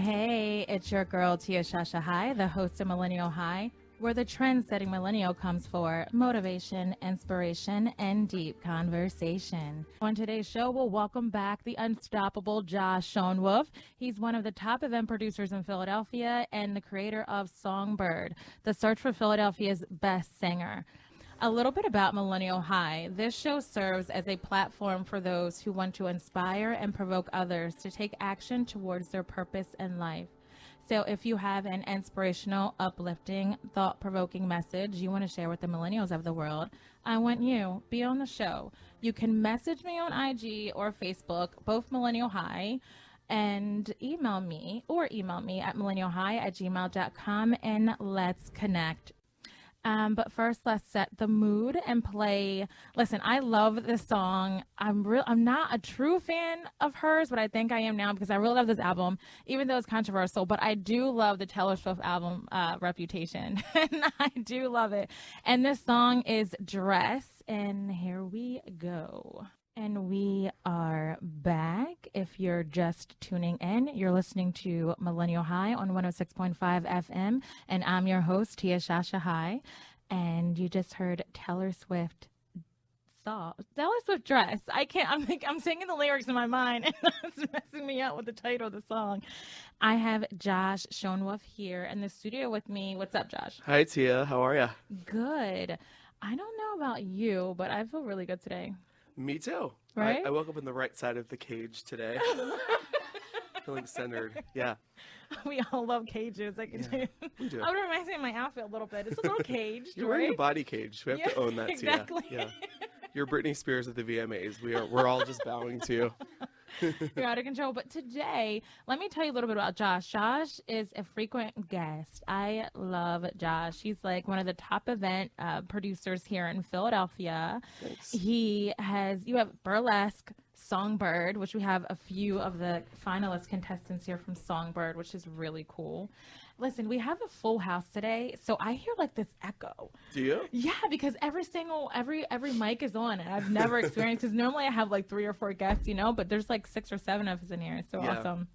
Hey, it's your girl Tia Shasha High, the host of Millennial High, where the trend-setting millennial comes for motivation, inspiration, and deep conversation. On today's show, we'll welcome back the unstoppable Josh Schonewolf. He's one of the top event producers in Philadelphia and the creator of SongBird, the search for Philadelphia's best singer. A little bit about Millennial High. This show serves as a platform for those who want to inspire and provoke others to take action towards their purpose in life. So if you have an inspirational, uplifting, thought-provoking message you want to share with the millennials of the world, I want you, be on the show. You can message me on IG or Facebook, both Millennial High, and email me at millennialhigh@gmail.com, and let's connect. But first, let's set the mood and play. Listen, I love this song. I'm not a true fan of hers, but I think I am now because I really love this album, even though it's controversial. But I do love the Taylor Swift album, Reputation, and I do love it. And this song is Dress, and here we go. And we are back. If you're just tuning in, you're listening to Millennial High on 106.5 FM, and I'm your host, Tia Shasha High. And you just heard Taylor Swift Dress. I'm singing the lyrics in my mind, and it's messing me up with the title of the song. I have Josh Schonewolf here in the studio with me. What's up, Josh? Hi, Tia. How are you? Good. I don't know about you, but I feel really good today. Me too. Right? I woke up on the right side of the cage today. Feeling centered. Yeah. We all love cages. We do. I would remind me of my outfit a little bit. It's a little cage. You're wearing a body cage. We have to own that, exactly. Tia. Yeah. You're Britney Spears at the VMAs. We're all just bowing to you. You're out of control. But today, let me tell you a little bit about Josh. Josh is a frequent guest. I love Josh. He's like one of the top event producers here in Philadelphia. Thanks. You have Burlesque, SongBird, which we have a few of the finalist contestants here from SongBird, which is really cool. Listen, we have a full house today, so I hear like this echo. Do you? Yeah, because every mic is on, and I've never experienced, because normally I have like 3 or 4 guests, but there's like 6 or 7 of us in here. So yeah. Awesome.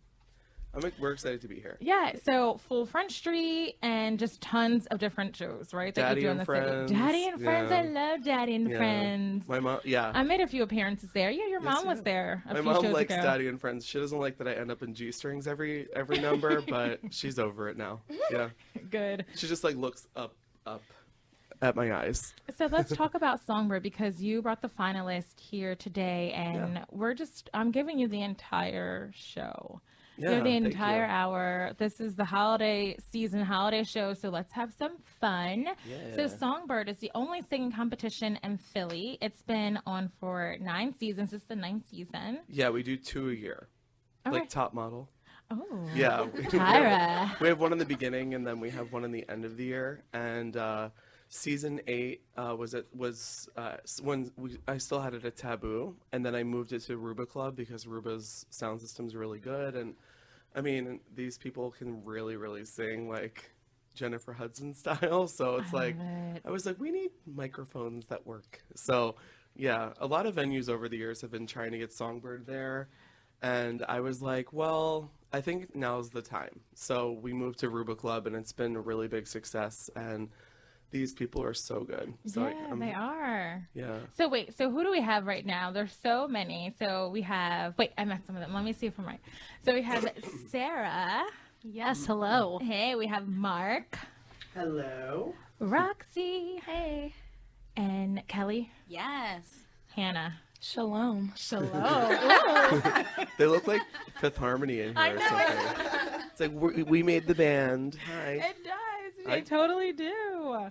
We're excited to be here. Yeah, so full Front Street and just tons of different shows, right? That Daddy you do in and the Friends. City. Daddy and Friends. Yeah. I love Daddy and Friends. My mom, yeah. I made a few appearances there. Yeah, your mom was there a My few mom shows likes ago. Daddy and Friends. She doesn't like that I end up in G-strings every number, but she's over it now. Yeah. Good. She just like looks up at my eyes. So let's talk about SongBird, because you brought the finalist here today, and I'm giving you the entire show. Yeah, the entire hour. This is the holiday show, so let's have some fun. Yeah. So SongBird is the only singing competition in Philly. It's been on for 9 seasons. It's the 9th season. Yeah, we do 2 a year. Okay. Like top model. Oh. Yeah. Tyra. We have one in the beginning, and then we have one in the end of the year. And season 8 was when I still had it at Taboo, and then I moved it to Ruba Club because Ruba's sound system's really good. And I mean, these people can really, really sing like Jennifer Hudson style. So it's I was like, we need microphones that work. So yeah, a lot of venues over the years have been trying to get SongBird there. And I was like, well, I think now's the time. So we moved to Ruba Club, and it's been a really big success. And these people are so good. So yeah, they are. Yeah. So wait, so who do we have right now? There's so many. So we have, I met some of them. Let me see if I'm right. So we have Sara. Yes, hello. Hey, we have Mark. Hello. Roxy. Hey. And Kelly. Yes. Hannah. Shalom. Shalom. They look like Fifth Harmony in here or something. It's like we made the band. Hi. It does. They totally do.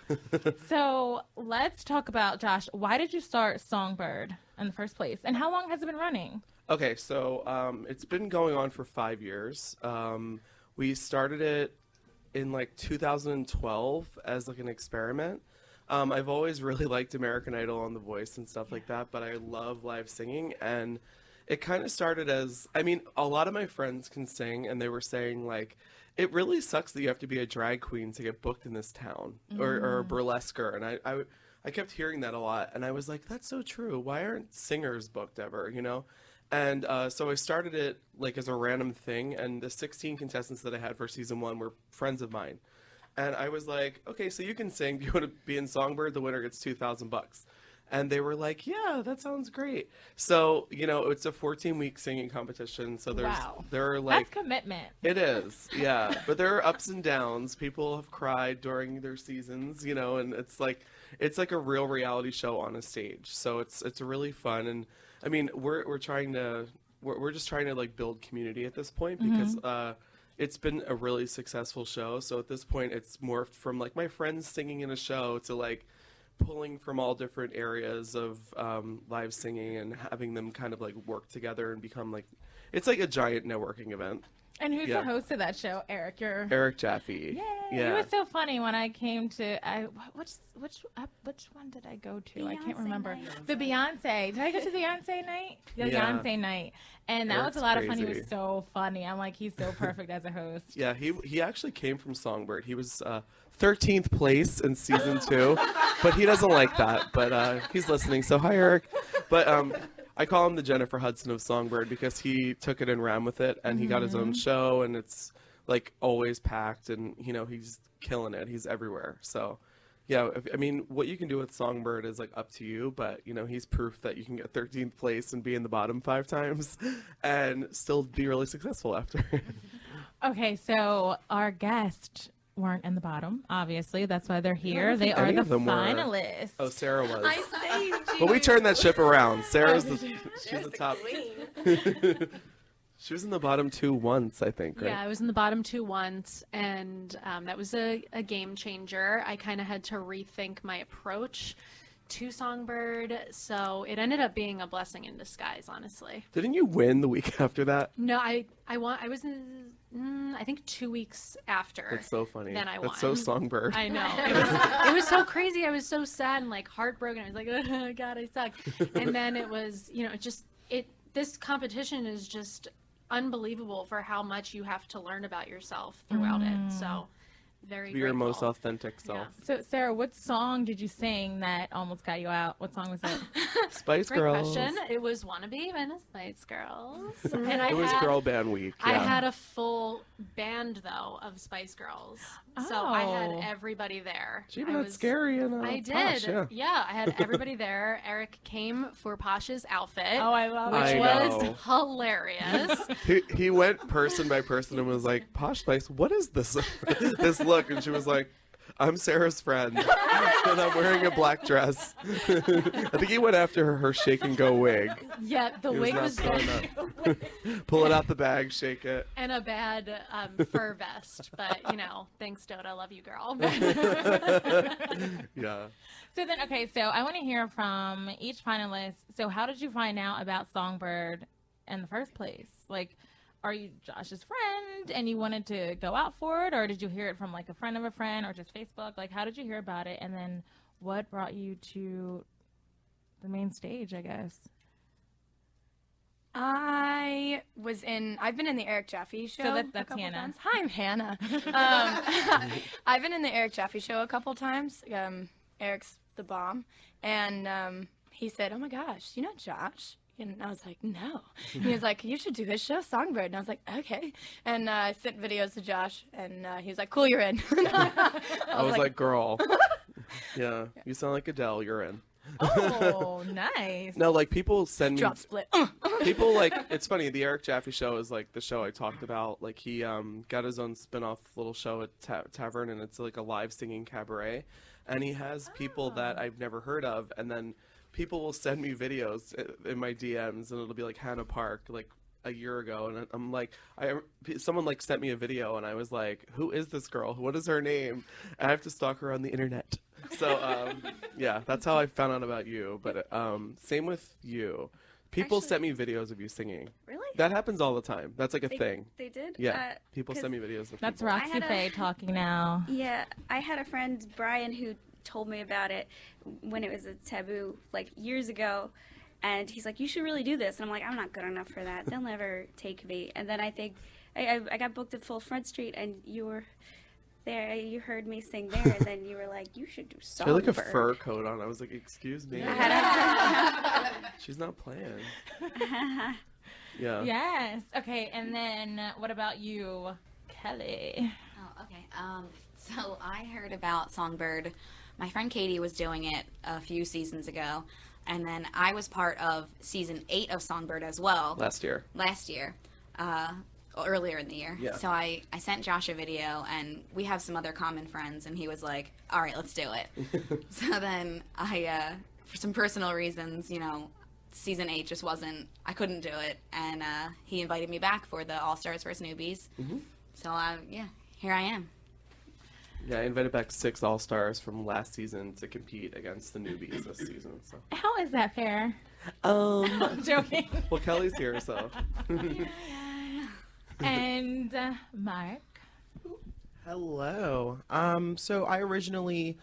So let's talk about, Josh, why did you start SongBird in the first place? And how long has it been running? Okay, so it's been going on for 5 years. We started it in like 2012 as like an experiment. I've always really liked American Idol on The Voice and stuff like that, but I love live singing. And it kind of started as, I mean, a lot of my friends can sing, and they were saying like, it really sucks that you have to be a drag queen to get booked in this town, or a burlesquer. And I kept hearing that a lot, and I was like, that's so true. Why aren't singers booked ever, And so I started it like as a random thing, and the 16 contestants that I had for season 1 were friends of mine. And I was like, okay, so you can sing. Do you want to be in SongBird? The winner gets $2,000. And they were like, yeah, that sounds great. So, it's a 14-week singing competition. So there are like... That's commitment. It is, yeah. But there are ups and downs. People have cried during their seasons, and it's like a real reality show on a stage. So it's really fun. And I mean, we're just trying to like build community at this point because it's been a really successful show. So at this point, it's morphed from like my friends singing in a show to like pulling from all different areas of live singing and having them kind of like work together and become like, it's like a giant networking event. And who's the host of that show? Eric, Eric Jaffe. Yay! Yeah. It was so funny when I came to. Which one did I go to? I can't remember. Night. The Beyonce. Did I go to the Beyonce night? The Beyonce night, and that Eric's was a lot of fun. crazy. He was so funny. I'm like, he's so perfect as a host. Yeah, he actually came from SongBird. He was 13th place in season 2, but he doesn't like that. But he's listening, so hi Eric. But I call him the Jennifer Hudson of SongBird because he took it and ran with it, and he got his own show, and it's like always packed, and he's killing it. He's everywhere. So yeah, I mean, what you can do with SongBird is like up to you, but he's proof that you can get 13th place and be in the bottom 5 times and still be really successful after. Okay, so our guests weren't in the bottom, obviously. That's why they're here. They are the finalists. Oh, Sara was. I saved you. But we turned that ship around. Sarah's she's the top. Queen. She was in the bottom 2 once, I think, right? Yeah, I was in the bottom 2 once, and that was a game changer. I kind of had to rethink my approach to SongBird, so it ended up being a blessing in disguise, honestly. Didn't you win the week after that? No, I won. I was in, I think 2 weeks after. That's so funny. Then I won. That's so SongBird. I know. It was so crazy. I was so sad and like heartbroken. I was like, oh God, I suck. And then it was, this competition is just unbelievable for how much you have to learn about yourself throughout it. So very Be your grateful. most authentic self. Yeah. So, Sarah, what song did you sing that almost got you out? What song was it? Spice Great Girls. question. It was Wanna Be by the Spice Girls. And It was Girl Band Week. I Yeah. had a full band, though, of Spice Girls. So I had Oh. everybody there. She even I had was- Scary and I did. Posh, yeah. I had everybody there. Eric came for Posh's outfit, Oh, I love which it. I was know. hilarious. He went person by person and was like, Posh Spice, what is this this look? And she was like, I'm Sarah's friend, and I'm wearing a black dress. I think he went after her shake and go wig. Yeah, the He wig not was throwing good. up. Pull it out the bag, shake it. And a bad fur vest. But, thanks, Dota. Love you, girl. Yeah. So then, okay, so I want to hear from each finalist. So how did you find out about SongBird in the first place? Like, are you Josh's friend and you wanted to go out for it, or did you hear it from like a friend of a friend or just Facebook? Like, how did you hear about it? And then what brought you to the main stage, I guess? I've been in the Eric Jaffe show. So that's a couple Hannah. times. Hi, I'm Hannah. I've been in the Eric Jaffe show a couple times. Eric's the bomb. And he said, oh my gosh, you know Josh? And I was like, no. And he was like, you should do his show, SongBird. And I was like, okay. And I sent videos to Josh, and he was like, cool, you're in. I was like, girl. Yeah. You sound like Adele. You're in. Oh, nice. No, like people send me drop split. people like it's funny. The Eric Jaffe show is like the show I talked about. Like he got his own spin-off little show at Tavern, and it's like a live singing cabaret, and he has people that I've never heard of, and then people will send me videos in my DMs, and it'll be like Hannah Parke, like a year ago, and I'm like, someone like sent me a video, and I was like, who is this girl? What is her name? And I have to stalk her on the internet. So yeah, that's how I found out about you. But same with you. People sent me videos of you singing. Really? That happens all the time. That's like a thing. They did? Yeah. People 'cause send me videos of That's people. Roxy Fae talking now. Yeah, I had a friend, Brian, who told me about it when it was a taboo, like years ago. And he's like, you should really do this. And I'm like, I'm not good enough for that. They'll never take me. And then I think I got booked at Full Front Street, and you were there. You heard me sing there, and then you were like, you should do She had like a SongBird. fur coat on. I was like, excuse me. I had She's not playing. Yeah. Yes. Okay, and then what about you, Kelly? Oh, okay. So I heard about SongBird. My friend Katie was doing it a few seasons ago, and then I was part of season 8 of SongBird as well. Last year. Earlier in the year. Yeah. So I sent Josh a video, and we have some other common friends, and he was like, all right, let's do it. So then I, for some personal reasons, season 8 just I couldn't do it, and he invited me back for the All-Stars vs. Newbies. So, here I am. Yeah, I invited back 6 All-Stars from last season to compete against the newbies this season. So. How is that fair? I'm joking. Well, Kelly's here, so. And Mark. Hello. So I originally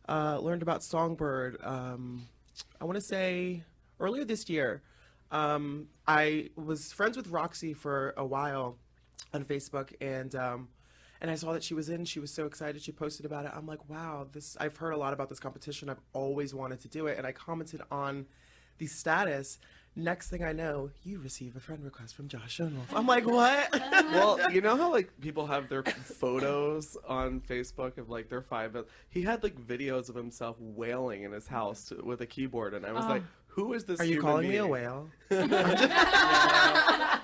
learned about SongBird, I want to say earlier this year. I was friends with Roxy for a while on Facebook, and I saw that she was in. She was so excited. She posted about it. I'm like, wow, I've heard a lot about this competition. I've always wanted to do it, and I commented on the status. Next thing I know, you receive a friend request from Josh Schonewolf. I'm like, what? Well, you know how people have their photos on Facebook of their 5. He had videos of himself wailing in his house with a keyboard, and I was like, who is this? Are you calling me a whale?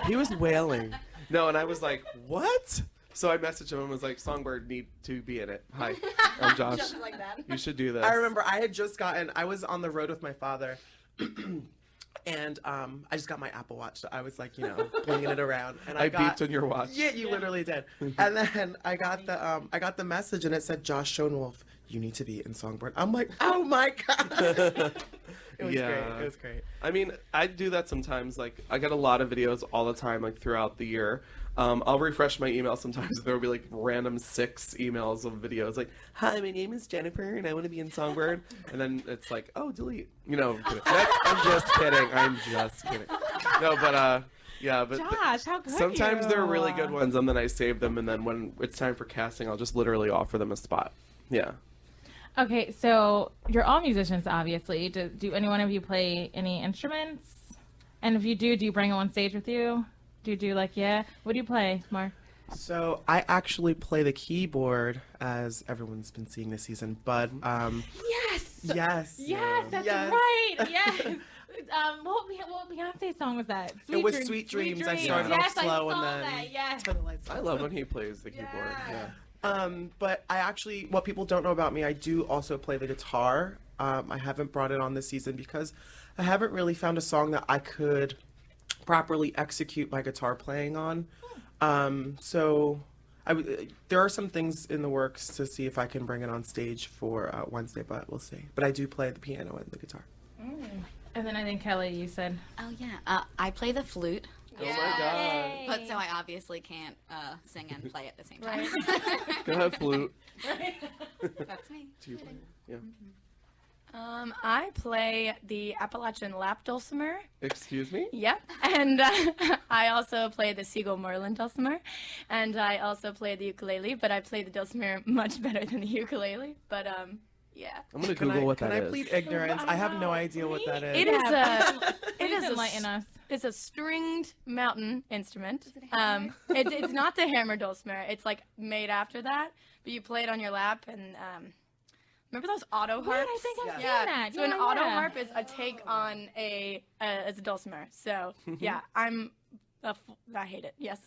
He was wailing. No, and I was like, what? So I messaged him and was like, SongBird need to be in it. Hi, I'm Josh. Just like that. You should do this. I remember I was on the road with my father. And I just got my Apple Watch, so I was blinging it around. And I beeped on your watch. Yeah, you literally did. And then I got the message, and it said, Josh Schonewolf, you need to be in SongBird. I'm like, oh my god. It was great. It was great. I mean, I do that sometimes. I get a lot of videos all the time, throughout the year. I'll refresh my email sometimes. There will be random 6 emails of videos hi, my name is Jennifer and I want to be in SongBird. And then it's oh, delete. I'm just kidding. I'm just kidding. No, but yeah, but Josh, how good sometimes you. they're really good ones, and then I save them, and then when it's time for casting, I'll just literally offer them a spot. Yeah. Okay, so you're all musicians, obviously. Do any one of you play any instruments? And if you do you bring them on stage with you? Do you do what do you play, Mark? So I actually play the keyboard, as everyone's been seeing this season. But Yes. yes, That's right. Yes. What Beyonce song was that? It was Sweet Dreams. I started off slow and then that. Yes. turn the lights I on. love when he plays the keyboard. Yeah. But I actually, what people don't know about me, I do also play the guitar. I haven't brought it on this season because I haven't really found a song that I could properly execute my guitar playing on. So there are some things in the works to see if I can bring it on stage for Wednesday, but we'll see. But I do play the piano and the guitar. And then I think Kelly, you said. Oh, yeah. I play the flute. Oh my god. But so I obviously can't sing and play at the same time. Go ahead, flute. That's me. Do you play? Yeah. I play the Appalachian lap dulcimer. Excuse me? Yep. And I also play the Siegel Moreland dulcimer. And I also play the ukulele, but I play the dulcimer much better than the ukulele. But yeah. I'm gonna Google what that is. Can I plead ignorance? I have no idea what that is. It is a Please enlighten us. It's a stringed mountain instrument. It's not the hammer dulcimer. It's made after that, but you play it on your lap and remember those auto harps? I think I've seen that. So an auto harp is a take on as a dulcimer. So yeah, I hate it. Yes.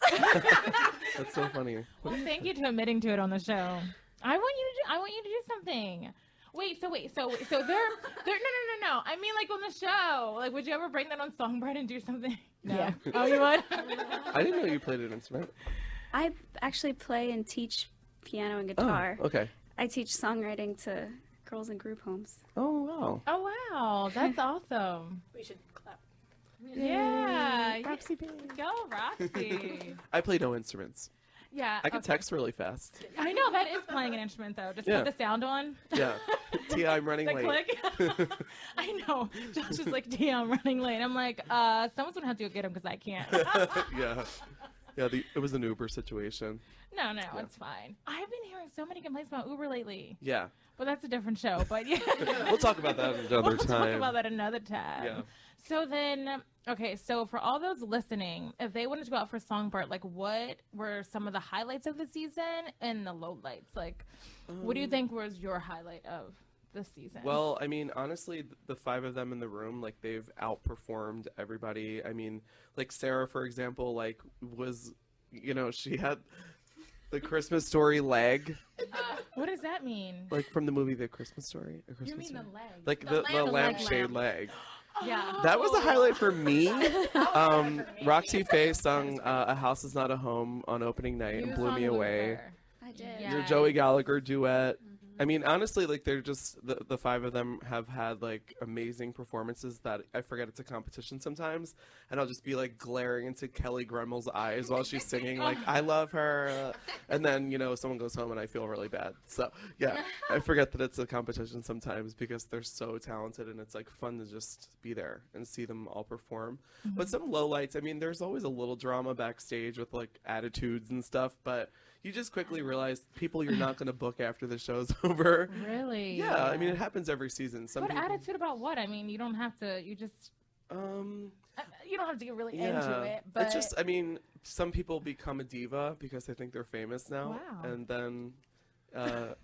That's so funny. Well, thank you to admitting to it on the show. I want you to do something. Wait, so they're no. I mean, on the show. Would you ever bring that on SongBird and do something? No. Yeah. Oh, you would? I didn't know you played an instrument. I actually play and teach piano and guitar. Oh, okay. I teach songwriting to girls in group homes. Oh, wow. Oh, wow. That's awesome. We should clap. Yeah. Roxy Fae. Go, Roxy. I play no instruments. Yeah. I can text really fast. I know, that is playing an instrument, though. Just Yeah. put the sound on. Yeah. Tia, I'm running The late. click. I know. Josh is like, Tia, I'm running late. I'm like, someone's going to have to go get him because I can't. Yeah. Yeah, it was an Uber situation. No, it's fine. I've been hearing so many complaints about Uber lately. Yeah. But that's a different show. But yeah. We'll talk about that another We'll time. talk about that another time. Yeah. So then, okay, so for all those listening, if they wanted to go out for Songbird, like what were some of the highlights of the season and the lowlights? Like, what do you think was your highlight of this season? Well, I mean, honestly, the 5 of them in the room, like, they've outperformed everybody. I mean, like, Sara, for example, like, was, you know, she had the Christmas Story leg. What does that mean? Like, from the movie The Christmas Story? A Christmas You mean Story? the leg? Like, the lampshade leg. Yeah. That was the highlight for me. Roxy Fae sung A House Is Not a Home on opening night and blew me away. I did. Yeah. Your Joey Gallagher duet. I mean, honestly, like, they're just, the 5 of them have had, like, amazing performances that I forget it's a competition sometimes. And I'll just be, like, glaring into Kelly Gremmel's eyes while she's singing, like, I love her. And then, you know, someone goes home and I feel really bad. So, yeah, I forget that it's a competition sometimes because they're so talented and it's, like, fun to just be there and see them all perform. But some lowlights, I mean, there's always a little drama backstage with, like, attitudes and stuff, but you just quickly realize people you're not going to book after the show's over. Really? Yeah, I mean, it happens every season. What attitude about what? I mean, you don't have to, you just, you don't have to get really into it, but. It's just, I mean, some people become a diva because they think they're famous now. Wow. And then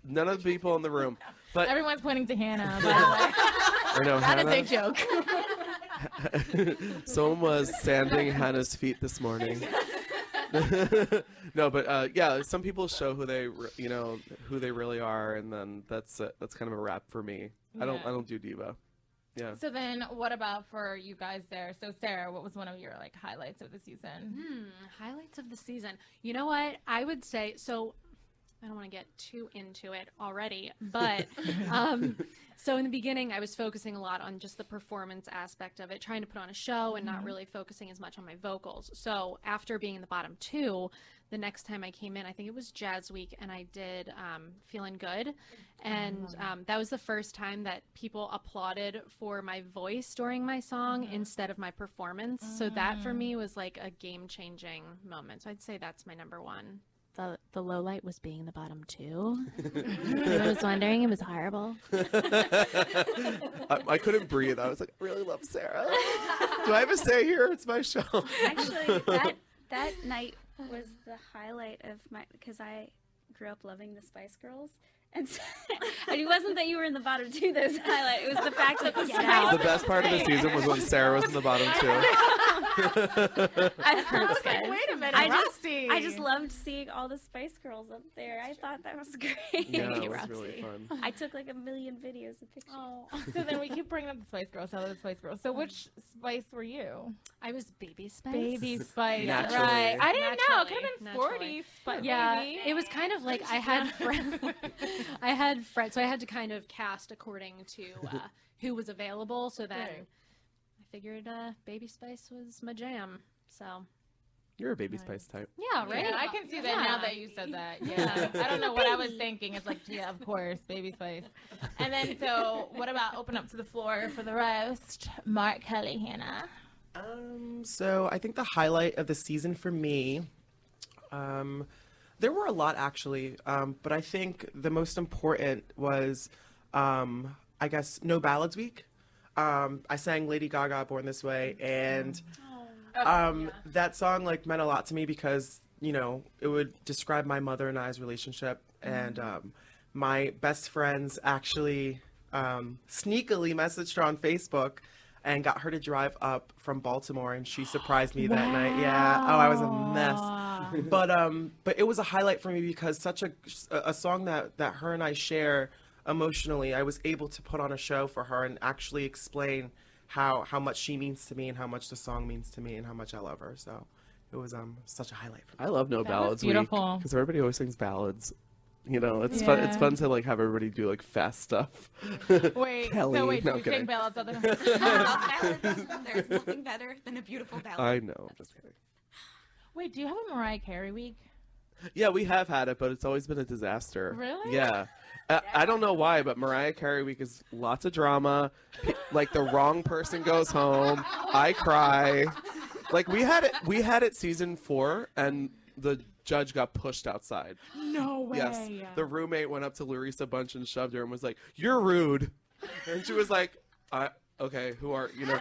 none of the people in the room. But Everyone's pointing to Hannah, by the way. I know, That is Hannah, a joke. someone was sanding Hannah's feet this morning. No, but yeah, some people show who they, you know, who they really are, and then that's kind of a wrap for me. I don't do diva. Yeah. So then, what about for you guys there? So Sara, what was one of your like highlights of the season? Highlights of the season. You know what? I would say so. I don't want to get too into it already, but so in the beginning, I was focusing a lot on just the performance aspect of it, trying to put on a show and not really focusing as much on my vocals. So after being in the bottom 2, the next time I came in, I think it was Jazz Week, and I did Feeling Good. And that was the first time that people applauded for my voice during my song instead of my performance. So that for me was like a game-changing moment. So I'd say that's my number 1. The low light was being the bottom 2. I was wondering, it was horrible. I couldn't breathe. I was like, I really love Sara. Do I have a say here? It's my show. Actually, that night was the highlight of because I grew up loving the Spice Girls. And so, and it wasn't that you were in the bottom 2 that was the highlight. It was the fact that the Spice The best part of the season was when Sara was in the bottom 2. I was Like, wait a minute, I just loved seeing all the Spice Girls up there. I thought that was great. Yeah, it was really fun. I took like a million videos and pictures. Oh, so then we keep bringing up the Spice Girls. I love the Spice Girls. So which Spice were you? I was Baby Spice. Baby Spice, Naturally. right? I didn't know. It could have been Naturally. 40, but Yeah, maybe. it was kind of like I had friends. So I had to kind of cast according to who was available. So then Right. I figured Baby Spice was my jam. So You're a Baby Spice type. yeah, right. Yeah, I can see that now that you said that. Yeah, I don't know what I was thinking. It's like, yeah, of course, Baby Spice. And then, so what about open up to the floor for the roast? Mark, Kelly, Hannah. So I think the highlight of the season for me, there were a lot actually, but I think the most important was, I guess, No Ballads Week. I sang Lady Gaga, Born This Way, and that song like meant a lot to me because, you know, it would describe my mother and I's relationship, and my best friends actually sneakily messaged her on Facebook and got her to drive up from Baltimore, and she surprised me that night. Yeah. Oh, I was a mess. But it was a highlight for me because such a song that her and I share emotionally, I was able to put on a show for her and actually explain how much she means to me and how much the song means to me and how much I love her. So it was such a highlight for me. I love No Ballads Week beautiful. because everybody always sings ballads. You know, it's fun. It's fun to like have everybody do like fast stuff. Wait, Kelly, so wait, no, do you kidding. sing ballads other than There's nothing better than a beautiful ballad. I know. Just kidding. Wait, do you have a Mariah Carey week? Yeah, we have had it, but it's always been a disaster. Really? Yeah. I don't know why, but Mariah Carey week is lots of drama. Like the wrong person goes home. I cry. Like we had it season 4, and the judge got pushed outside. No way. Yes, the roommate went up to Larissa Bunch and shoved her and was like, "You're rude," and she was like, okay, who are you know?"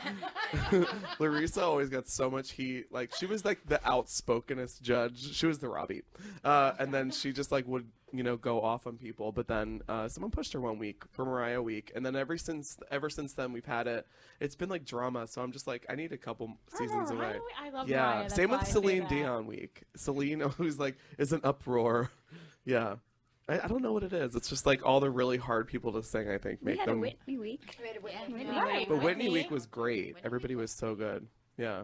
Larissa always got so much heat. Like she was like the outspokenest judge. She was the Robbie, and then she just like would go off on people. But then someone pushed her one week for Mariah week, and then ever since then we've had it. It's been like drama. So I'm just like, I need a couple seasons away. I love Yeah, Mariah, that's same why with I say Celine that. Dion week. Celine always like is an uproar. Yeah. I don't know what it is. It's just like all the really hard people to sing, I think, We make had them. a Whitney week. Right. But Whitney week was great. Everybody was so good. Yeah.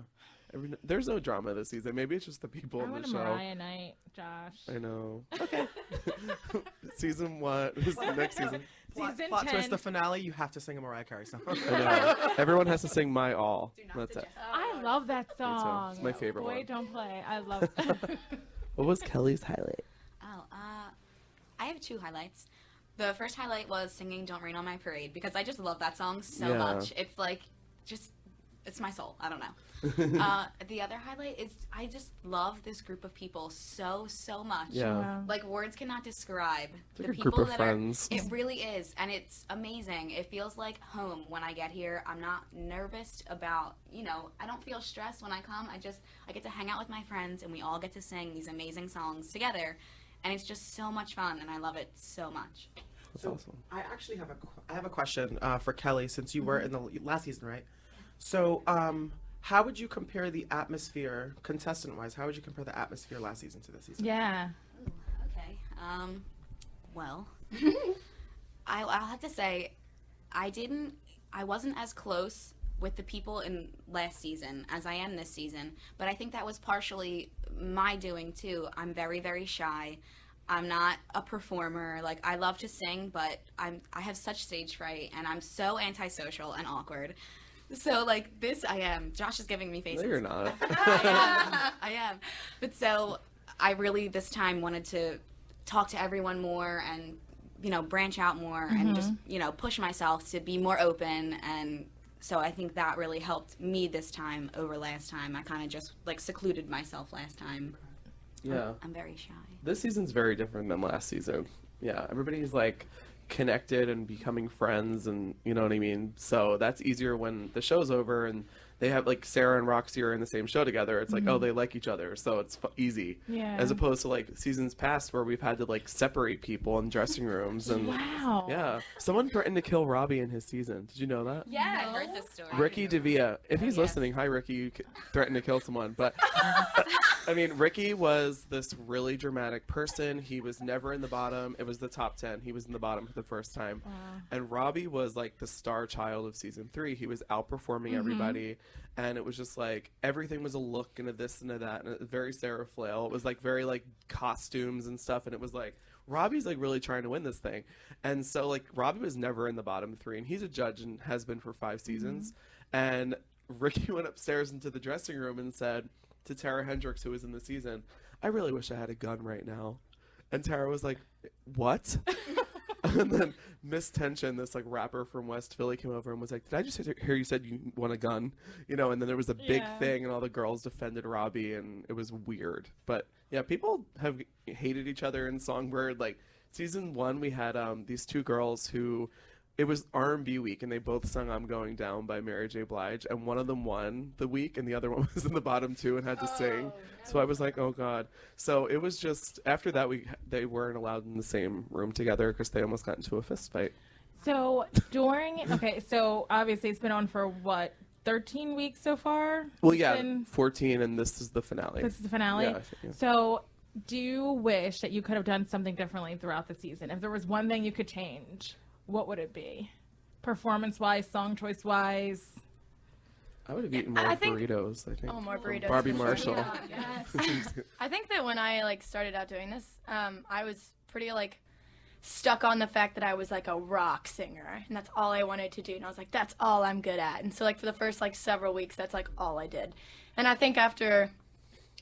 There's no drama this season. Maybe it's just the people I in the want a show. Mariah night, Josh. I know. Okay. Season what? Who's the next season? Season Plot 10. twist, the finale, you have to sing a Mariah Carey song. I know. Everyone has to sing My All. That's it. I love that song. It's my favorite Boy, one. don't play. I love it. What was Kelly's highlight? Oh, I have 2 highlights. The first highlight was singing Don't Rain on My Parade because I just love that song so Yeah. much. It's like, it's my soul. I don't know. The other highlight is I just love this group of people so much. Yeah. Like words cannot describe It's like the a people group of that friends. are. It really is, and it's amazing. It feels like home when I get here. I'm not nervous about, I don't feel stressed when I come. I get to hang out with my friends, and we all get to sing these amazing songs together, and it's just so much fun, and I love it so much. That's So awesome. I actually have a question for Kelly, since you were in the last season, right? So how would you compare the atmosphere, contestant-wise, how would you compare the atmosphere last season to this season? Yeah. Okay. Well, I'll have to say, I wasn't as close with the people in last season as I am this season, but I think that was partially my doing too. I'm very, very shy. I'm not a performer. Like, I love to sing, but I have such stage fright, and I'm so antisocial and awkward. So, like, this I am. Josh is giving me faces. No, you're not. I am. But so I really this time wanted to talk to everyone more and, branch out more and just, push myself to be more open. And so I think that really helped me this time over last time. I kind of just, like, secluded myself last time. Yeah. I'm very shy. This season's very different than last season. Yeah, everybody's like connected and becoming friends, and you know what I mean? So that's easier when the show's over and they have like Sara and Roxy are in the same show together. It's like, oh, they like each other, so it's easy. Yeah. As opposed to like seasons past where we've had to like separate people in dressing rooms and Wow. yeah. Someone threatened to kill Robbie in his season. Did you know that? Yeah, I heard this story. Ricky DeVia. If he's listening, hi Ricky, you threatened to kill someone. But I mean, Ricky was this really dramatic person. He was never in the bottom. It was the top 10. He was in the bottom for the first time. And Robbie was like the star child of season 3. He was outperforming everybody. And it was just like everything was a look and a this and a that, and it was very Sara Flail. It was like very like costumes and stuff, and it was like Robbie's like really trying to win this thing. And so like Robbie was never in the bottom 3, and he's a judge and has been for 5 seasons. And Ricky went upstairs into the dressing room and said to Tara Hendricks, who was in the season, "I really wish I had a gun right now." And Tara was like, "What?" And then Miss Tension, this like rapper from West Philly, came over and was like, "Did I just hear you said you want a gun?" And then there was a big thing, and all the girls defended Robbie, and it was weird. But yeah, people have hated each other in Songbird. Like season 1, we had these 2 girls who, it was R&B week, and they both sung "I'm Going Down" by Mary J. Blige, and one of them won the week, and the other one was in the bottom 2 and had to sing. So I was like, oh god. So it was just after that they weren't allowed in the same room together because they almost got into a fist fight. So so obviously it's been on for what, 13 weeks so far? Well, It's yeah, been- 14, and this is the finale. This is the finale. Yeah, I think, yeah. So do you wish that you could have done something differently throughout the season? If there was one thing you could change, what would it be? Performance-wise, song choice-wise? I would have eaten more I think- burritos, I think. Oh, more from burritos. Barbie Marshall. I think that when I like started out doing this, I was pretty like stuck on the fact that I was like a rock singer, and that's all I wanted to do. And I was like, that's all I'm good at. And so like for the first like several weeks, that's like all I did. And I think after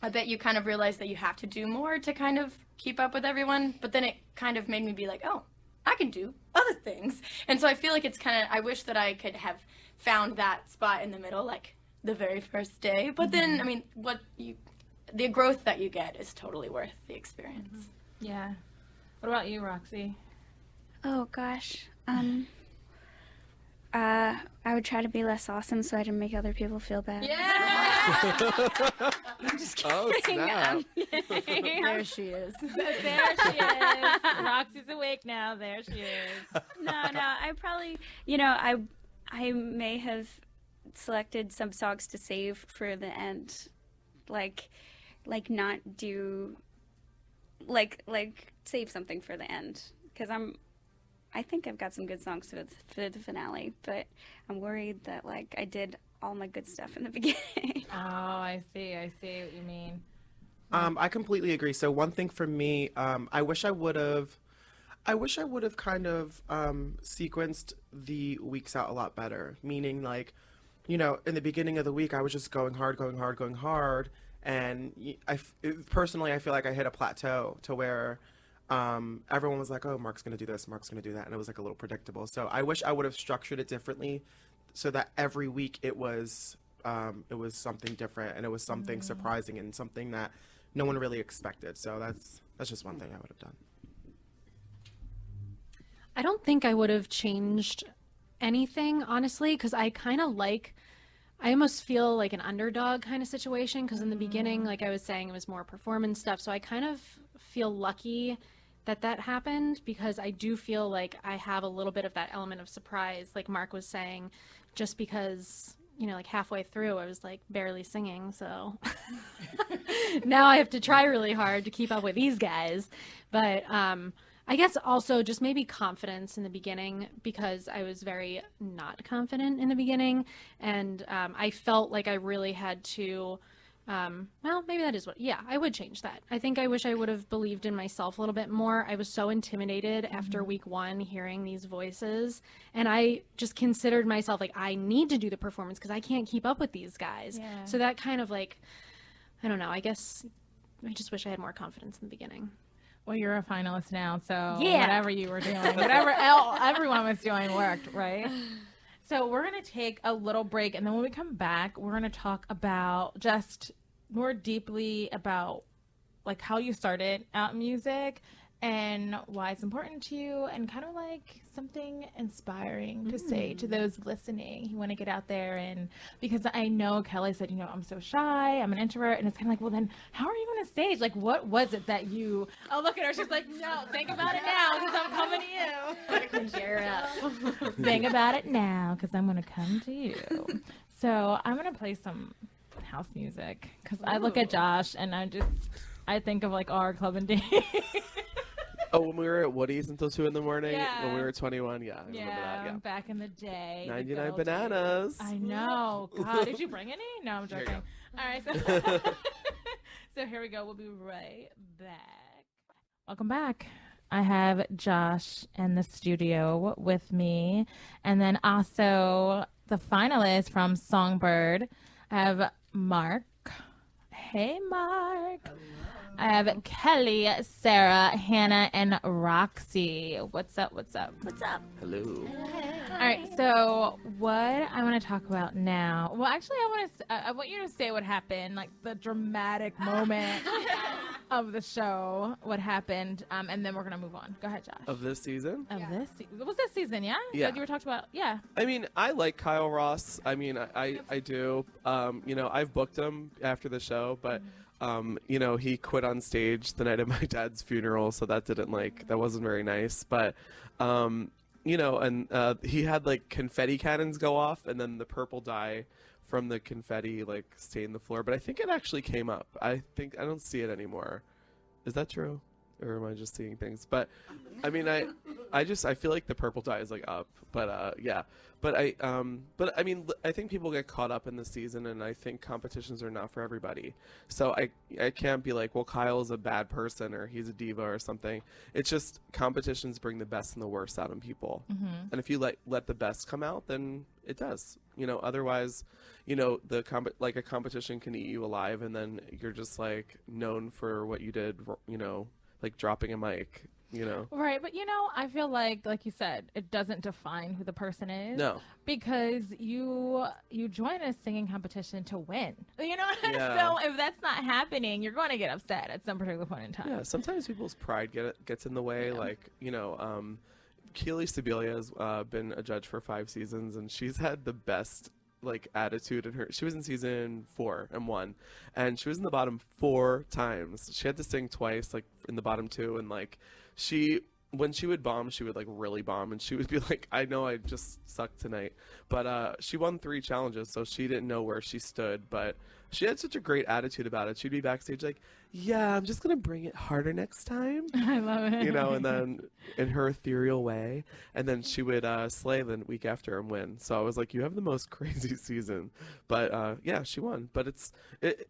a bit, you kind of realize that you have to do more to kind of keep up with everyone. But then it kind of made me be like, oh, I can do other things. And so I feel like it's kind of, I wish that I could have found that spot in the middle, like the very first day. But then, I mean, the growth that you get is totally worth the experience. Yeah. What about you, Roxy? Oh gosh. I would try to be less awesome so I didn't make other people feel bad. Yeah. I'm just Oh, kidding. snap. There she is. There she is. Roxy's awake now. There she is. No, I probably, I may have selected some songs to save for the end, like not do, like save something for the end, because I think I've got some good songs for the finale, but I'm worried that I did all my good stuff in the beginning. Oh, I see what you mean. I completely agree. So one thing for me, I wish I would have kind of sequenced the weeks out a lot better. Meaning, in the beginning of the week, I was just going hard, and personally, I feel like I hit a plateau to where everyone was like, "Oh, Mark's gonna do this, Mark's gonna do that," and it was a little predictable. So I wish I would have structured it differently, so that every week it was something different and it was something surprising and something that no one really expected. So that's just one thing I would have done. I don't think I would have changed anything, honestly, because I almost feel like an underdog kind of situation, because in the beginning, like I was saying, it was more performance stuff. So I kind of feel lucky that happened, because I do feel like I have a little bit of that element of surprise, like Mark was saying, just because, halfway through I was barely singing. So now I have to try really hard to keep up with these guys. But I guess also just maybe confidence in the beginning, because I was very not confident in the beginning, and I felt like I really had to, maybe that is I would change that. I think I wish I would have believed in myself a little bit more. I was so intimidated after week 1 hearing these voices, and I just considered myself I need to do the performance because I can't keep up with these guys. Yeah. So that kind of I don't know, I guess I just wish I had more confidence in the beginning. Well, you're a finalist now, so Yeah. whatever you were doing, whatever everyone was doing worked, right? So we're going to take a little break, and then when we come back, we're going to talk about just more deeply about how you started out in music and why it's important to you, and kind of something inspiring to say to those listening who want to get out there. And because I know Kelly said, I'm so shy, I'm an introvert, and it's kind of well, then how are you on a stage? What was it that you, oh, look at her, she's like, no, think about it now because I'm coming to you. Cheer up. Think about it now because I'm going to come to you. So I'm going to play some house music because I look at Josh and I think of our club and date. Oh, when we were at Woody's until 2 in the morning Yeah. when we were 21, yeah, I remember that. Yeah, Back in the day. the 99 good old bananas. days. I know. God, did you bring any? No, I'm Here you joking. All right, so so here we go. We'll be right back. Welcome back. I have Josh in the studio with me, and then also the finalists from SongBird. I have Mark. Hey, Mark. Hello. I have Kelly, Sara, Hannah, and Roxy. What's up? Hello. All right, so what I want to talk about now. Well, actually, I want you to say what happened, the dramatic moment of the show, what happened, and then we're gonna move on. Go ahead, Josh. Of this season? What was this season? Yeah. Yeah. Like you were talking about. Yeah. I mean, I like Kyle Ross. I mean, I do. I've booked him after the show, but he quit on stage the night of my dad's funeral, so that wasn't very nice. But he had confetti cannons go off, and then the purple dye from the confetti stained the floor. But I think it actually came up. I don't see it anymore. Is that true? Or am I just seeing things? But I mean, I feel like the purple dye is up, but yeah. But I mean, I think people get caught up in the season, and I think competitions are not for everybody. So I can't be well, Kyle's a bad person or he's a diva or something. It's just competitions bring the best and the worst out in people. Mm-hmm. And if you let the best come out, then it does. Otherwise, a competition can eat you alive, and then you're just known for what you did, dropping a mic. you know. Right, but I feel like you said, it doesn't define who the person is. No. Because you join a singing competition to win. Yeah. So if that's not happening, you're going to get upset at some particular point in time. Yeah, sometimes people's pride gets in the way. Yeah. Like, Keely Sibilia has been a judge for 5 seasons, and she's had the best attitude in her. She was in season 4 and 1, and she was in the bottom 4 times. She had to sing twice, in the bottom 2, and when she would bomb, she would really bomb, and she would be like, I know I just sucked tonight. But she won 3 challenges, so she didn't know where she stood, but she had such a great attitude about it. She'd be backstage like, yeah, I'm just going to bring it harder next time. I love it. And then in her ethereal way. And then she would slay the week after and win. So I was like, you have the most crazy season. But yeah, she won. But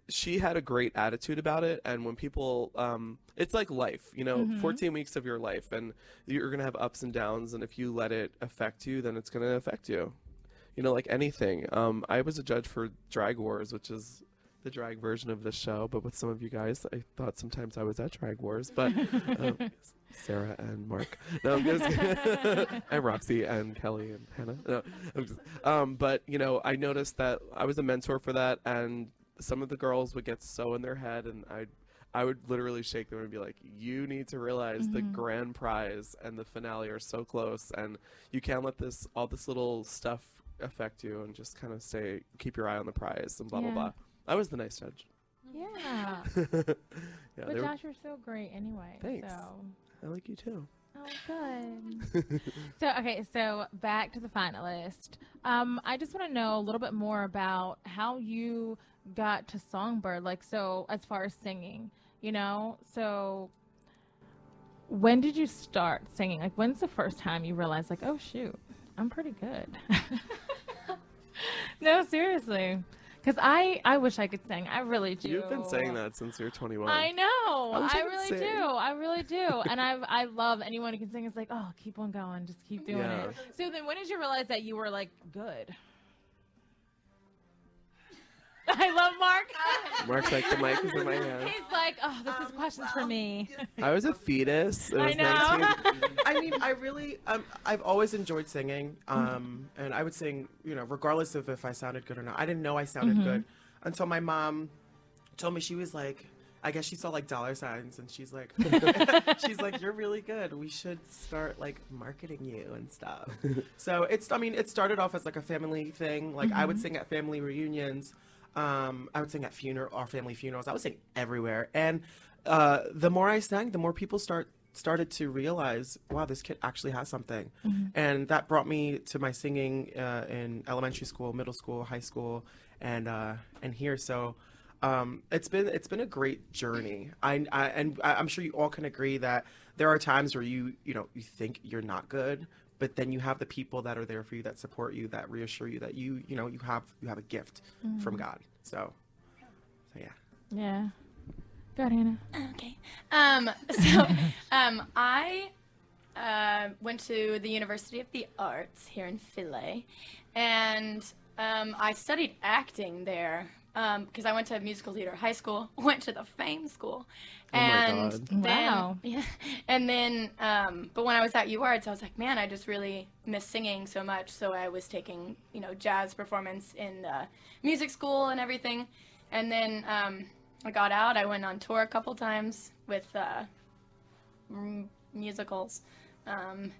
she had a great attitude about it. And when people, it's like life, 14 weeks of your life. And you're going to have ups and downs. And if you let it affect you, then it's going to affect you. Like anything. I was a judge for Drag Wars, which is the drag version of the show, but with some of you guys, I thought sometimes I was at Drag Wars, but Sarah and Mark, no, I'm just and Roxy and Kelly and Hannah. No, I'm just, but I noticed that I was a mentor for that, and some of the girls would get so in their head, and I would literally shake them and be like, you need to realize the grand prize and the finale are so close, and you can't let all this little stuff affect you, and just kind of keep your eye on the prize and blah blah blah. I was the nice judge. Yeah. Yeah, but Josh, you're so great anyway. Thanks. So. I like you too. Oh, good. So back to the finalist. I just want to know a little bit more about how you got to SongBird, so as far as singing, so when did you start singing? When's the first time you realized, oh, shoot, I'm pretty good? No, seriously. Because I wish I could sing. I really do. You've been saying that since you're 21. I know. I really really do. I really do. And I love anyone who can sing. It's like, oh, keep on going. Just keep doing it. So then when did you realize that you were, good? I love Mark. Mark's like, the mic is in my hand. He's like, oh, this is questions for me. I was a fetus. It was I know. 19... I mean, I really, I've always enjoyed singing, and I would sing, regardless of if I sounded good or not. I didn't know I sounded good until my mom told me. She was like, I guess she saw dollar signs, and she's like, you're really good. We should start marketing you and stuff. So it started off as a family thing. I would sing at family reunions. I would sing at our family funerals. I would sing everywhere. And the more I sang, the more people started to realize, wow, this kid actually has something. And that brought me to my singing in elementary school, middle school, high school, and here. So it's been a great journey. I'm sure you all can agree that there are times where you think you're not good, but then you have the people that are there for you, that support you, that reassure you that you have a gift from God. So yeah. Yeah. Go ahead, Hannah. Okay. I went to the University of the Arts here in Philae, and I studied acting there because I went to musical theater high school, went to the Fame School, and then, wow. Yeah, and then but when I was at UArts, I was like, man, I just really miss singing so much. So I was taking jazz performance in music school and everything, and then I got out. I went on tour a couple times with musicals.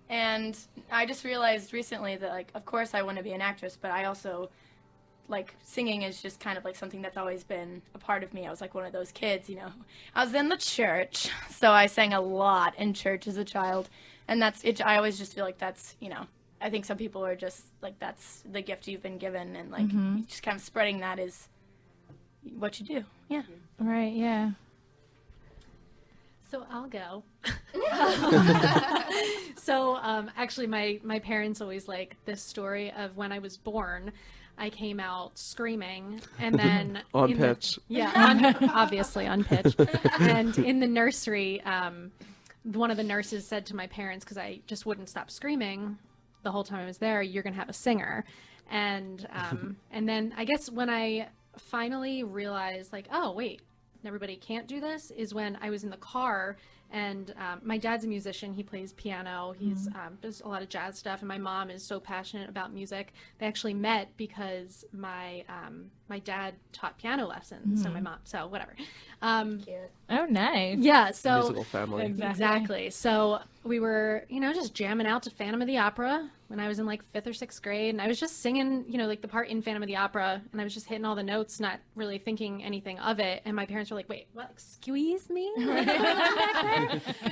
And I just realized recently that, of course I want to be an actress, but I also, singing is just kind of something that's always been a part of me. I was one of those kids, I was in the church, so I sang a lot in church as a child. And that's it. I always just feel like that's, I think some people are just that's the gift you've been given. And just kind of spreading that is what you do. Yeah. Right. Yeah. So I'll go. So actually, my parents always this story of when I was born. I came out screaming, and then on pitch. Obviously on pitch. And in the nursery, one of the nurses said to my parents, because I just wouldn't stop screaming the whole time I was there, "You're gonna have a singer." And then I guess when I finally realized, oh wait, everybody can't do this, is when I was in the car And my dad's a musician. He plays piano. He's does a lot of jazz stuff. And my mom is so passionate about music. They actually met because my dad taught piano lessons. So my mom. So whatever. Oh, nice. Yeah. So Musical family. exactly. So we were, just jamming out to Phantom of the Opera when I was in like 5th or 6th grade. And I was just singing, like the part in Phantom of the Opera. And I was just hitting all the notes, not really thinking anything of it. And my parents were like, wait, what? Excuse me?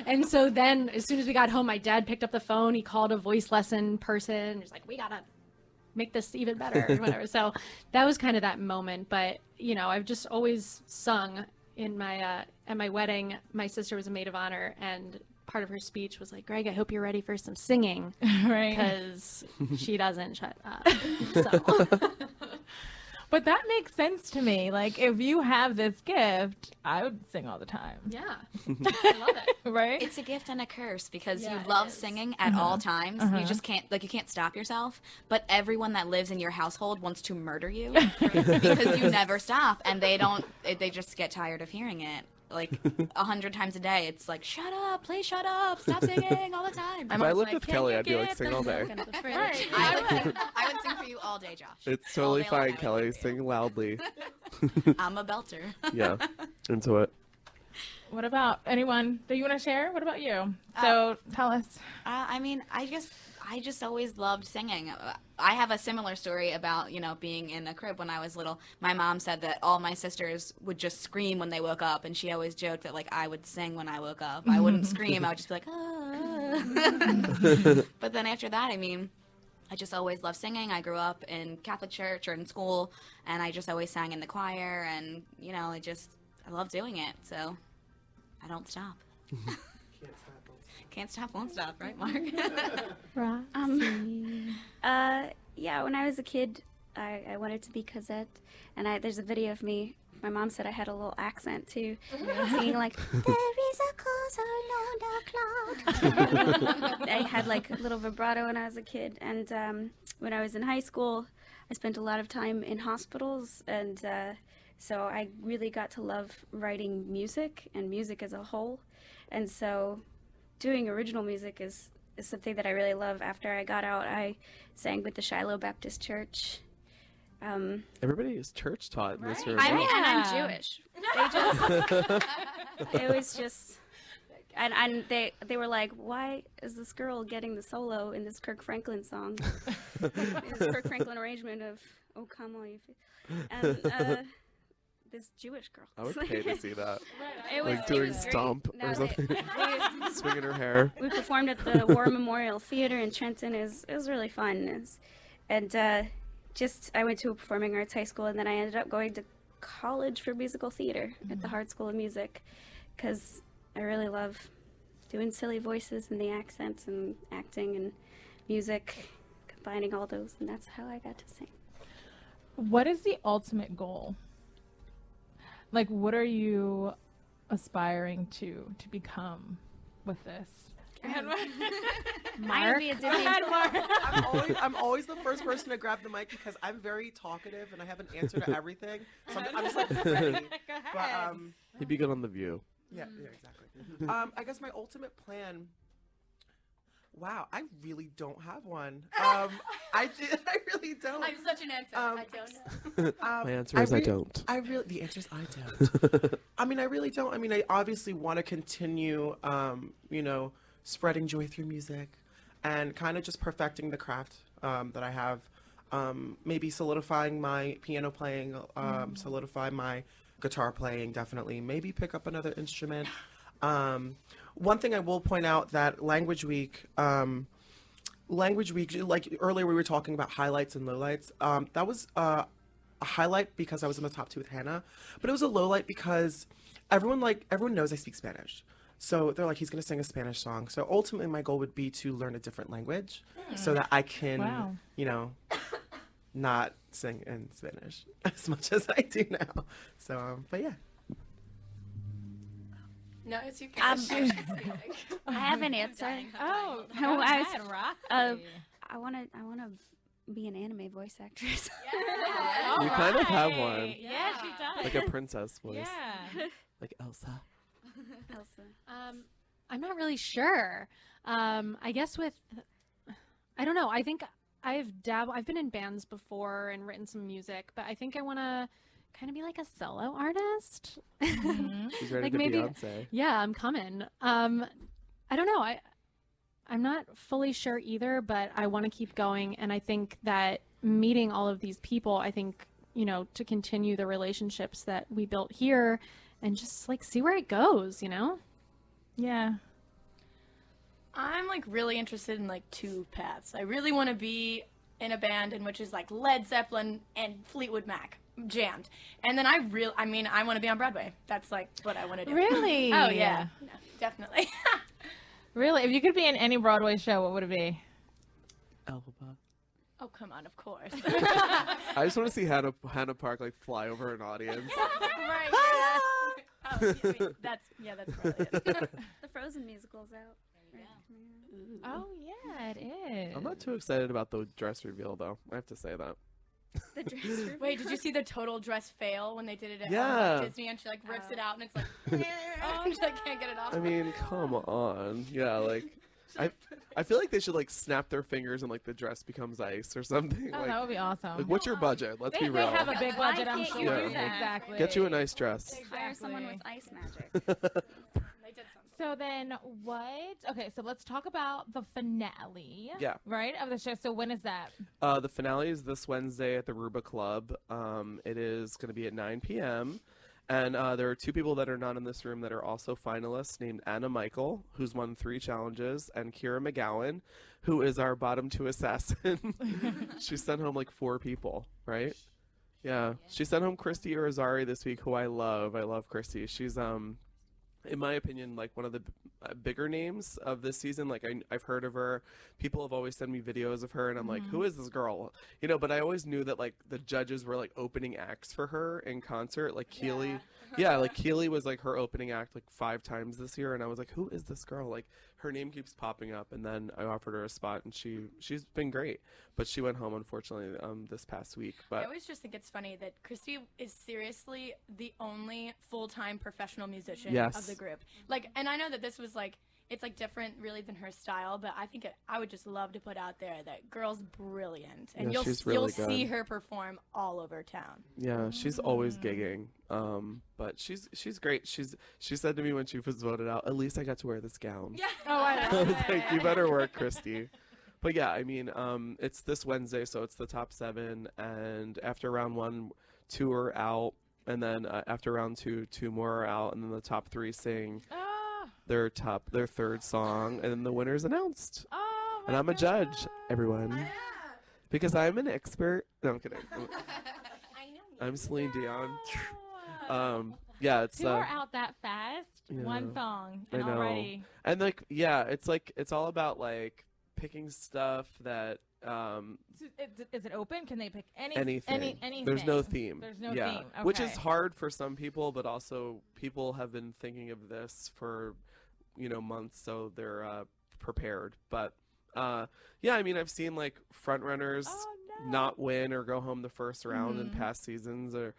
And so then as soon as we got home, my dad picked up the phone. He called a voice lesson person. And he's like, we got to make this even better or whatever. So that was kind of that moment. But, I've just always sung. In my at my wedding, my sister was a maid of honor, and part of her speech was like, "Greg, I hope you're ready for some singing," Right? Because she doesn't shut up. So. But that makes sense to me. Like, if you have this gift, I would sing all the time. Yeah, I love it. Right? It's a gift and a curse because Yeah, you it love is. singing at all times. You just can't, you can't stop yourself. But everyone that lives in your household wants to murder you because you never stop, and they just get tired of hearing it. Like 100 times a day, it's like, shut up, please shut up, stop singing all the time. If I lived with Kelly, I'd be like, sing all day. I would sing for you all day, Josh. It's totally All day long, I fine, would Kelly. sing for you. Sing loudly. I'm a belter. Yeah, into it. What about anyone? Do you want to share? What about you? So tell us. I just always loved singing. I have a similar story about, being in a crib when I was little. My mom said that all my sisters would just scream when they woke up, and she always joked that, I would sing when I woke up. I wouldn't scream. I would just be like, ah. But then after that, I just always loved singing. I grew up in Catholic church or in school, and I just always sang in the choir, and, I love doing it, so I don't stop. Can't stop, won't stop, right, Mark? Yeah, when I was a kid, I wanted to be Cosette, and there's a video of me. My mom said I had a little accent too, singing like "There is a castle on a cloud." I had like a little vibrato when I was a kid, and when I was in high school, I spent a lot of time in hospitals, and so I really got to love writing music and music as a whole, and so doing original music is something that I really love. After I got out, I sang with the Shiloh Baptist Church. Everybody is church taught in this room. And I'm Yeah. Jewish. It was just, and they were like, why is this girl getting the solo in this Kirk Franklin song? This Kirk Franklin arrangement of "Oh Come All You," and this Jewish girl. I would pay to see that. It Like was doing great. stomp No, or something. Swinging her hair. We performed at the War Memorial Theater in Trenton. It was really fun. I went to a performing arts high school, and then I ended up going to college for musical theater at the Hart School of Music, because I really love doing silly voices and the accents and acting and music, combining all those, and that's how I got to sing. What is the ultimate goal? Like, what are you aspiring to become with this? Mark. Be a Disney. I'm always the first person to grab the mic because I'm very talkative and I have an answer to everything. So I'm just like ready. But He'd be good on The View. yeah, exactly. I guess my ultimate plan. Wow, I really don't have one. I really don't. I'm such an answer. I don't know. My answer is I don't. The answer is I don't. I really don't. I obviously want to continue, spreading joy through music and kind of just perfecting the craft that I have. Maybe solidifying my piano playing, solidify my guitar playing, definitely. Maybe pick up another instrument. One thing I will point out that Language Week, like earlier we were talking about highlights and lowlights. That was a highlight because I was in the top 2 with Hannah, but it was a lowlight because everyone knows I speak Spanish. So they're like, he's going to sing a Spanish song. So ultimately my goal would be to learn a different language so that I can, not sing in Spanish as much as I do now. So, but yeah. No, it's you. I have an answer. Oh, No, I was- Roxy. I wanna be an anime voice actress. You kind of have one. Yeah, she does. Like a princess voice. Yeah. Like Elsa. Elsa. I'm not really sure. I guess I don't know. I think I've been in bands before and written some music, but I think I want to kind of be like a solo artist. She's ready Like to maybe, Beyonce. yeah, I'm coming. I don't know. I'm not fully sure either, but I want to keep going. And I think that meeting all of these people, I think, to continue the relationships that we built here and just like see where it goes, Yeah. I'm like really interested in like two paths. I really want to be in a band in which is like Led Zeppelin and Fleetwood Mac jammed. And then I want to be on Broadway. That's like what I want to do. Really? Oh yeah. No, definitely. Really? If you could be in any Broadway show, what would it be? Elba. Oh, come on, of course. I just want to see Hannah Parke like fly over an audience. Right, yeah. Oh, that's probably it. The Frozen musical's out. Oh, yeah, it is. I'm not too excited about the dress reveal though. I have to say that. The dress reveal. Wait, did you see the total dress fail when they did it at Yeah. Disney and she like rips it out and it's like, and she like can't get it off? I mean, come on. Yeah, like I feel like they should like snap their fingers and like the dress becomes ice or something. Oh, like, that would be awesome. like what's your budget? Let's be They real. have a big budget, I'm Why sure. can't you do that? Exactly. Get you a nice dress. Hire someone with ice magic. They did something. So then what? Okay, so let's talk about the finale. Yeah. Right, of the show. So when is that? The finale is this Wednesday at the Ruba Club. It is going to be at 9 p.m. And there are two people that are not in this room that are also finalists named Anna Michael, who's won 3 challenges, and Kira McGowan, who is our bottom 2 assassin. She sent home like 4 people, right? Yeah. She sent home Christy Irizarry this week, who I love. I love Christy. She's, in my opinion, like one of the bigger names of this season. Like I've heard of her. People have always sent me videos of her and I'm like, who is this girl? But I always knew that like the judges were like opening acts for her in concert. Like Keely, like Keely was like her opening act like 5 times this year. And I was like, who is this girl? Like her name keeps popping up. And then I offered her a spot and she's been great, but she went home unfortunately this past week. But I always just think it's funny that Christy is seriously the only full-time professional musician of the group. Like, and I know that this was like, it's like different really than her style, but I think I would just love to put out there that girl's brilliant, and Yeah, you'll really see good. her perform all over town. yeah, she's always gigging. But she's great. She said to me when she was voted out, at least I got to wear this gown. Yeah. Oh, I I was like, you better work, Christy. But yeah, I mean, it's this Wednesday, so it's the top 7, and after round 1, 2 are out, and then after round 2, 2 more are out, and then the top 3 sing their 3rd song, and then the winner's announced. Oh, And I'm a judge, everyone, because I'm an expert. No, I'm kidding. I know. I'm Celine Dion. Yeah, it's 2 are out that fast. yeah. 1 song, I and know. already. And like, yeah, it's all about like picking stuff that Is it open? Can they pick anything. anything? There's no theme. There's no yeah. theme. Okay. Which is hard for some people, but also people have been thinking of this for months, so they're prepared. But yeah, I mean, I've seen like front runners not win or go home the first round in past seasons, or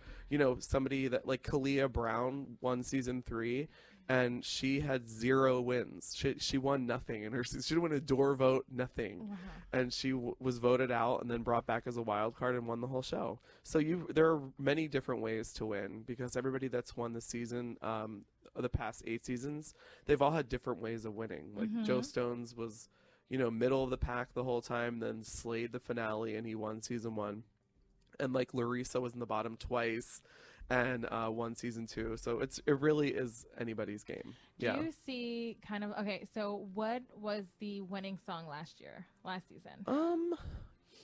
somebody that like Kalia Brown won season 3. And she had 0 wins. She won nothing, and she didn't win a door vote, nothing. And she was voted out, and then brought back as a wild card and won the whole show. So there are many different ways to win, because everybody that's won this season, the past 8 seasons, they've all had different ways of winning. Like Joe Stones was, middle of the pack the whole time, then slayed the finale, and he won season 1. And like Larissa was in the bottom twice, and won season 2. So it really is anybody's game. Do Yeah. you see kind of so what was the winning song last season?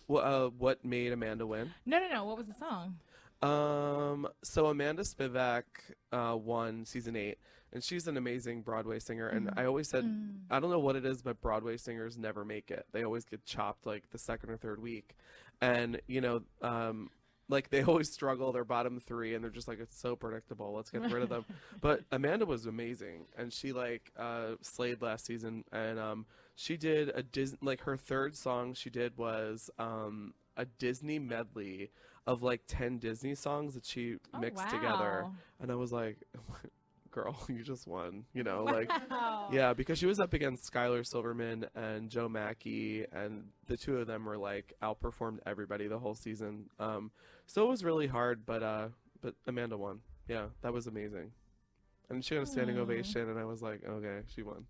What made Amanda win? No. What was the song? So Amanda Spivak won season 8, and she's an amazing Broadway singer. And I always said, I don't know what it is, but Broadway singers never make it. They always get chopped like the 2nd or 3rd week. And like they always struggle, their bottom 3, and they're just like, it's so predictable, let's get rid of them. But Amanda was amazing, and she like slayed last season. And she did a like her 3rd song she did was a Disney medley of like 10 Disney songs that she mixed together. Wow. And I was like, girl, you just won, you know, like, yeah, because she was up against Skylar Silverman and Joe Mackey, and the two of them were like outperformed everybody the whole season. So it was really hard, but Amanda won. Yeah, that was amazing. And she got a standing ovation, and I was like, okay, she won.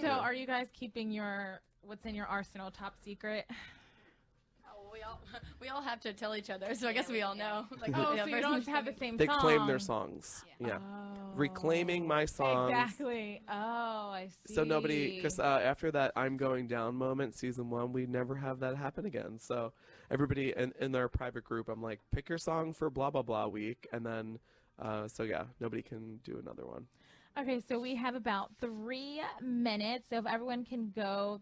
So are you guys keeping what's in your arsenal top secret? We all have to tell each other, so I guess we all know. Like, so you don't have the same They song. claim their songs. Yeah. Oh. Reclaiming my songs. Exactly. Oh, I see. So nobody, because after that I'm going down moment, season 1, we never have that happen again. So everybody in their private group, I'm like, pick your song for blah, blah, blah week. And then, so yeah, nobody can do another one. Okay, so we have about 3 minutes. So if everyone can go,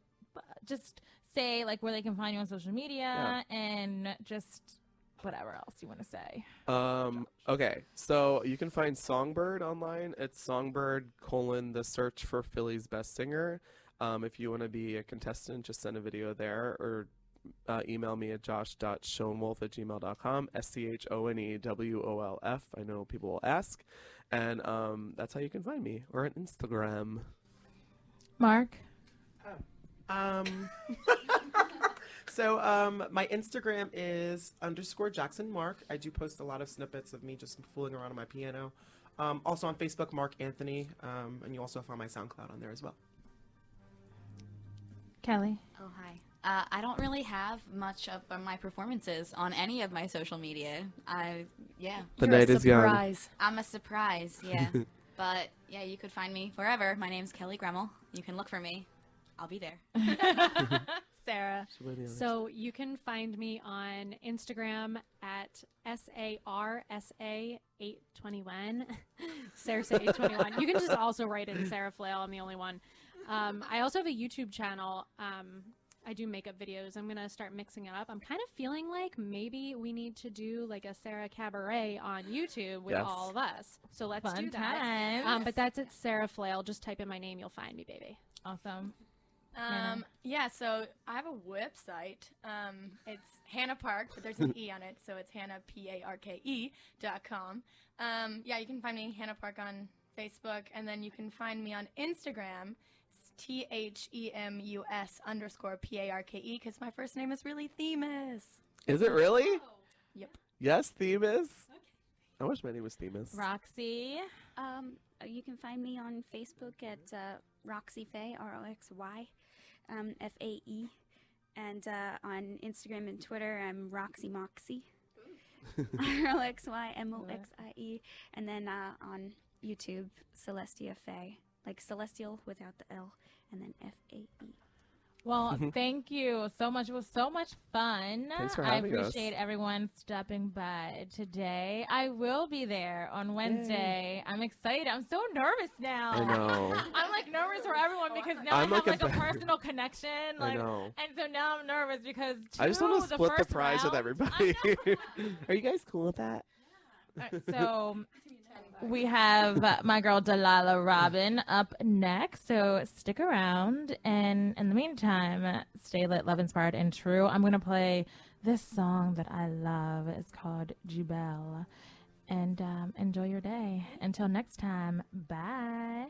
just say like where they can find you on social media and just whatever else you want to say. Okay, so you can find SongBird online. It's SongBird : the search for Philly's best singer. If you want to be a contestant, just send a video there or email me at josh.schonewolf@gmail.com, SCHONEWOLF. I know people will ask. And that's how you can find me, or on Instagram. Mark? So my Instagram is _Jackson Mark. I do post a lot of snippets of me just fooling around on my piano. Also on Facebook, Mark Anthony, and you also find my SoundCloud on there as well. Kelly? Oh, hi. I don't really have much of my performances on any of my social media. The night is young. I'm a surprise, yeah. But yeah, you could find me wherever. My name's Kelly Gremmel. You can look for me. I'll be there. Sarah. So you can find me on Instagram at SARSA821. Sarasa821. You can just also write in Sara Flail. I'm the only one. I also have a YouTube channel. I do makeup videos. I'm going to start mixing it up. I'm kind of feeling like maybe we need to do like a Sarah Cabaret on YouTube with all of us. So let's do that. But that's at Sara Flail. Just type in my name. You'll find me, baby. Awesome. Yeah, so I have a website. It's Hannah Parke, but there's an E on it, so it's HannahParke.com. Yeah, you can find me Hannah Parke on Facebook, and then you can find me on Instagram. It's THEMUS_PARKE, because my first name is really Themis. Is it really? Yep. Yes, Themis. Okay. I wish my name was Themis. Roxy? You can find me on Facebook at Roxy Fae, ROXY, FAE. And on Instagram and Twitter, I'm Roxy Moxie, ROXYMOXIE. And then on YouTube, Celestia Fae, like Celestial without the L, and then FAE. Well, thank you so much. It was so much fun. Thanks for having us. I appreciate everyone stopping by today. I will be there on Wednesday. Yay. I'm excited. I'm so nervous now. I know. I'm like nervous for everyone because now I have like a personal connection. Like, I know. And so now I'm nervous because I just want to split the prize with everybody. Are you guys cool with that? So we have my girl Delilah Robin up next, so stick around. And in the meantime, stay lit, love inspired, and true. I'm going to play this song that I love. It's called Jubel. And enjoy your day. Until next time, bye.